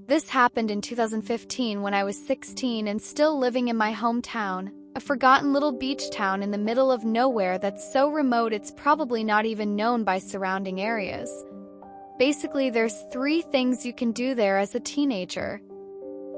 This happened in 2015 when I was 16 and still living in my hometown, a forgotten little beach town in the middle of nowhere that's so remote it's probably not even known by surrounding areas. Basically, there's 3 things you can do there as a teenager.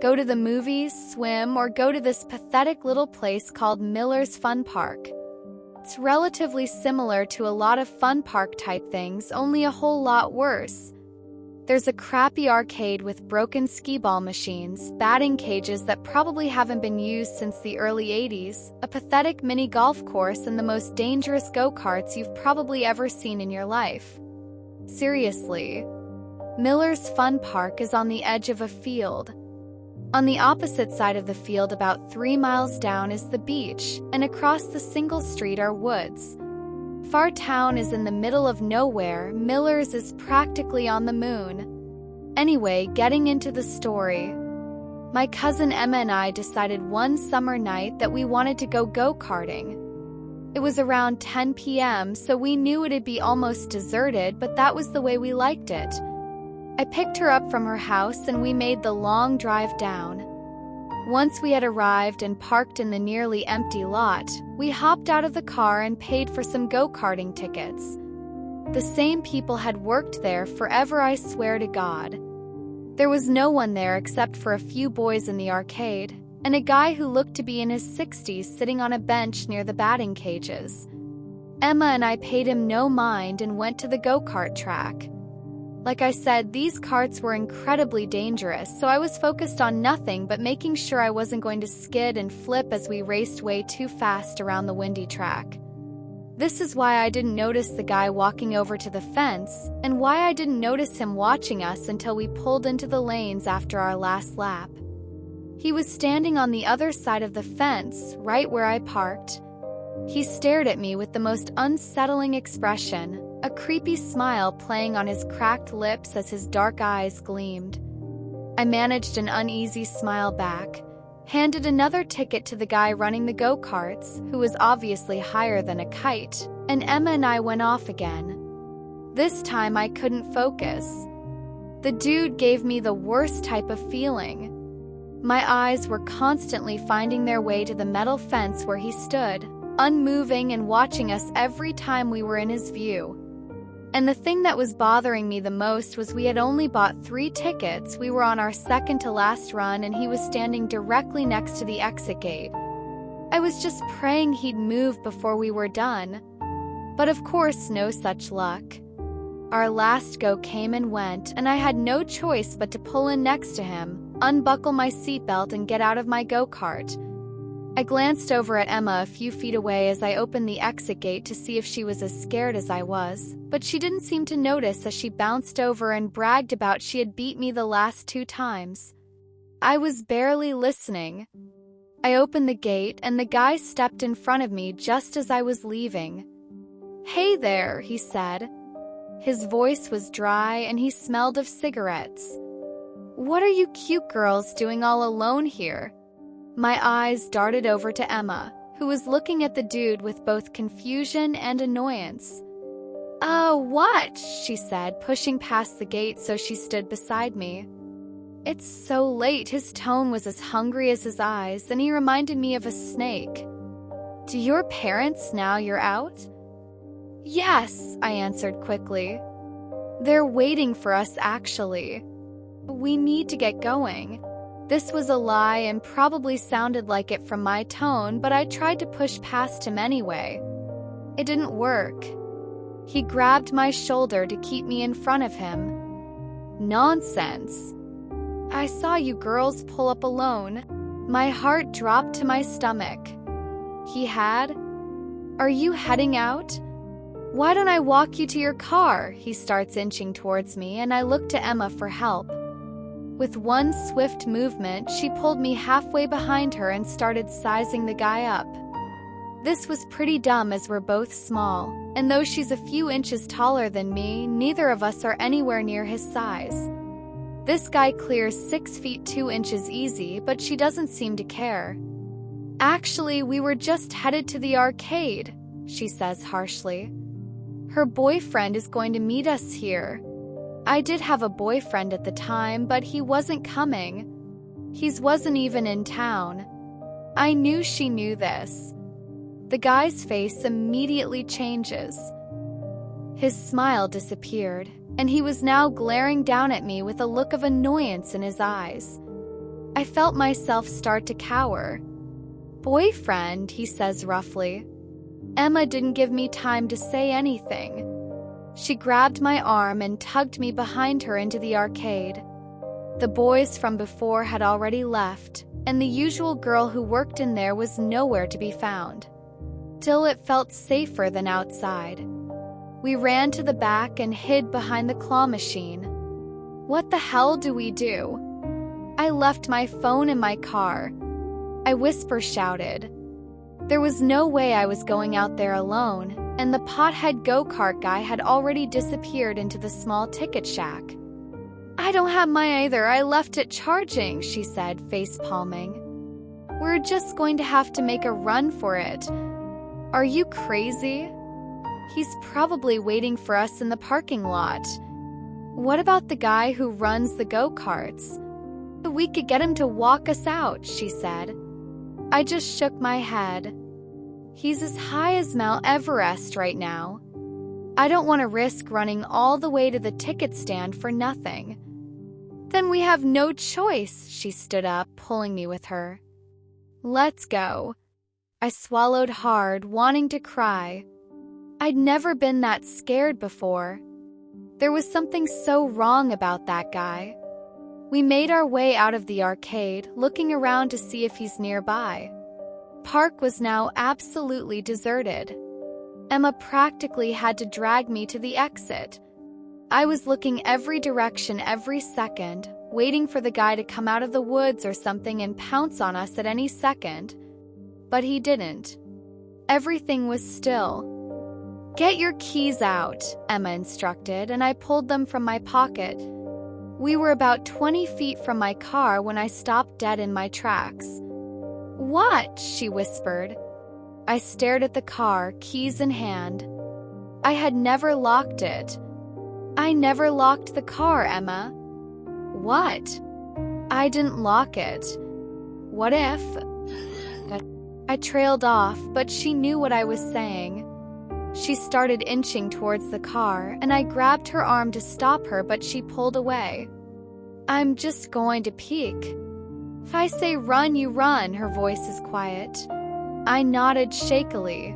Go to the movies, swim, or go to this pathetic little place called Miller's Fun Park. It's relatively similar to a lot of fun park type things, only a whole lot worse. There's a crappy arcade with broken skee-ball machines, batting cages that probably haven't been used since the early 80s, a pathetic mini golf course, and the most dangerous go-karts you've probably ever seen in your life. Seriously. Miller's Fun Park is on the edge of a field. On the opposite side of the field, about 3 miles down, is the beach, and across the single street are woods. Far town is in the middle of nowhere. Miller's is practically on the moon. Anyway, getting into the story. My cousin Emma and I decided one summer night that we wanted to go go-karting. It was around 10 p.m., so we knew it'd be almost deserted, but that was the way we liked it. I picked her up from her house and we made the long drive down. Once we had arrived and parked in the nearly empty lot, we hopped out of the car and paid for some go-karting tickets. The same people had worked there forever, I swear to God. There was no one there except for a few boys in the arcade, and a guy who looked to be in his 60s sitting on a bench near the batting cages. Emma and I paid him no mind and went to the go-kart track. Like I said, these karts were incredibly dangerous, so I was focused on nothing but making sure I wasn't going to skid and flip as we raced way too fast around the windy track. This is why I didn't notice the guy walking over to the fence, and why I didn't notice him watching us until we pulled into the lanes after our last lap. He was standing on the other side of the fence, right where I parked. He stared at me with the most unsettling expression, a creepy smile playing on his cracked lips as his dark eyes gleamed. I managed an uneasy smile back, handed another ticket to the guy running the go-karts, who was obviously higher than a kite, and Emma and I went off again. This time I couldn't focus. The dude gave me the worst type of feeling. My eyes were constantly finding their way to the metal fence where he stood, unmoving and watching us every time we were in his view. And the thing that was bothering me the most was we had only bought 3 tickets, we were on our second to last run, and he was standing directly next to the exit gate. I was just praying he'd move before we were done. But of course, no such luck. Our last go came and went, and I had no choice but to pull in next to him, unbuckle my seatbelt, and get out of my go-kart. I glanced over at Emma a few feet away as I opened the exit gate to see if she was as scared as I was, but she didn't seem to notice as she bounced over and bragged about she had beat me the last 2 times. I was barely listening. I opened the gate and the guy stepped in front of me just as I was leaving. "Hey there," he said. His voice was dry and he smelled of cigarettes. "What are you cute girls doing all alone here?" My eyes darted over to Emma, who was looking at the dude with both confusion and annoyance. What?" she said, pushing past the gate so she stood beside me. "It's so late." His tone was as hungry as his eyes, and he reminded me of a snake. "Do your parents know you're out?" "Yes," I answered quickly. "They're waiting for us, actually. We need to get going." This was a lie and probably sounded like it from my tone, but I tried to push past him anyway. It didn't work. He grabbed my shoulder to keep me in front of him. "Nonsense. I saw you girls pull up alone." My heart dropped to my stomach. He had? "Are you heading out?" "Why don't I walk you to your car?" He starts inching towards me, and I look to Emma for help. With one swift movement, she pulled me halfway behind her and started sizing the guy up. This was pretty dumb as we're both small, and though she's a few inches taller than me, neither of us are anywhere near his size. This guy clears 6 feet 2 inches easy, but she doesn't seem to care. "Actually, we were just headed to the arcade," she says harshly. "Her boyfriend is going to meet us here." I did have a boyfriend at the time, but he wasn't coming. He wasn't even in town. I knew she knew this. The guy's face immediately changes. His smile disappeared, and he was now glaring down at me with a look of annoyance in his eyes. I felt myself start to cower. "Boyfriend," he says roughly. Emma didn't give me time to say anything. She grabbed my arm and tugged me behind her into the arcade. The boys from before had already left, and the usual girl who worked in there was nowhere to be found. Still, it felt safer than outside. We ran to the back and hid behind the claw machine. What the hell do we do? I left my phone in my car. I whisper shouted. There was no way I was going out there alone, and the pothead go-kart guy had already disappeared into the small ticket shack. "I don't have mine either, I left it charging," she said, face-palming. "We're just going to have to make a run for it." "Are you crazy? He's probably waiting for us in the parking lot." "What about the guy who runs the go-karts? We could get him to walk us out," she said. I just shook my head. "He's as high as Mount Everest right now. I don't want to risk running all the way to the ticket stand for nothing." "Then we have no choice," she stood up, pulling me with her. "Let's go." I swallowed hard, wanting to cry. I'd never been that scared before. There was something so wrong about that guy. We made our way out of the arcade, looking around to see if he's nearby. Park was now absolutely deserted. Emma practically had to drag me to the exit. I was looking every direction every second, waiting for the guy to come out of the woods or something and pounce on us at any second. But he didn't. Everything was still. "Get your keys out," Emma instructed, and I pulled them from my pocket. We were about 20 feet from my car when I stopped dead in my tracks. "What?" she whispered. I stared at the car, keys in hand. I had never locked it. "I never locked the car, Emma." "What?" "I didn't lock it." "What if?" I trailed off, but she knew what I was saying. She started inching towards the car, and I grabbed her arm to stop her, but she pulled away. "I'm just going to peek." "If I say run, you run," her voice is quiet. I nodded shakily.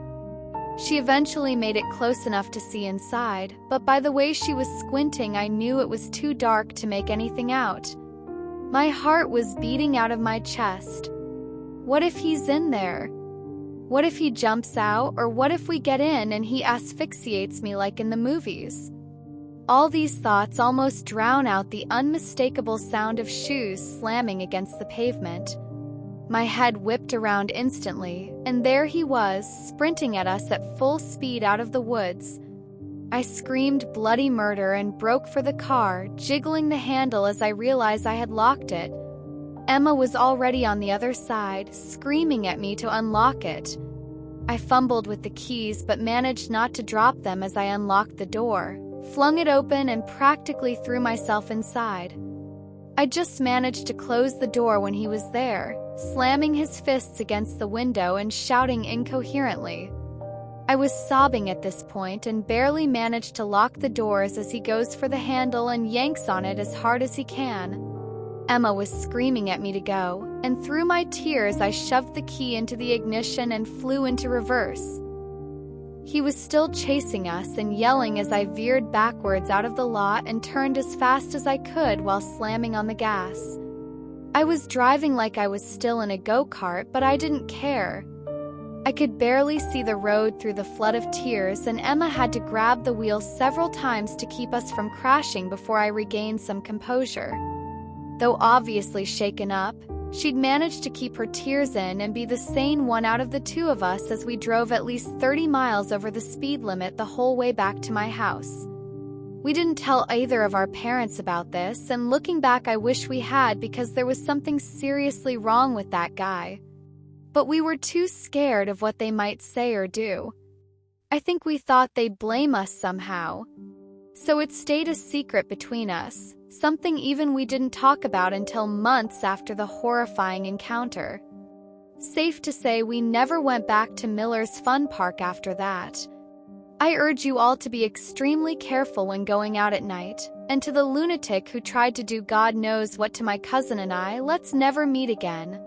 She eventually made it close enough to see inside, but by the way she was squinting, I knew it was too dark to make anything out. My heart was beating out of my chest. What if he's in there? What if he jumps out, or what if we get in and he asphyxiates me like in the movies? All these thoughts almost drown out the unmistakable sound of shoes slamming against the pavement. My head whipped around instantly, and there he was, sprinting at us at full speed out of the woods. I screamed bloody murder and broke for the car, jiggling the handle as I realized I had locked it. Emma was already on the other side, screaming at me to unlock it. I fumbled with the keys but managed not to drop them as I unlocked the door, flung it open, and practically threw myself inside. I just managed to close the door when he was there, slamming his fists against the window and shouting incoherently. I was sobbing at this point and barely managed to lock the doors as he goes for the handle and yanks on it as hard as he can. Emma was screaming at me to go, and through my tears I shoved the key into the ignition and flew into reverse. He was still chasing us and yelling as I veered backwards out of the lot and turned as fast as I could while slamming on the gas. I was driving like I was still in a go-kart, but I didn't care. I could barely see the road through the flood of tears, and Emma had to grab the wheel several times to keep us from crashing before I regained some composure. Though obviously shaken up, she'd managed to keep her tears in and be the sane one out of the two of us as we drove at least 30 miles over the speed limit the whole way back to my house. We didn't tell either of our parents about this, and looking back I wish we had, because there was something seriously wrong with that guy. But we were too scared of what they might say or do. I think we thought they'd blame us somehow. So it stayed a secret between us, something even we didn't talk about until months after the horrifying encounter. Safe to say we never went back to Miller's Fun Park after that. I urge you all to be extremely careful when going out at night, and to the lunatic who tried to do God knows what to my cousin and I, let's never meet again.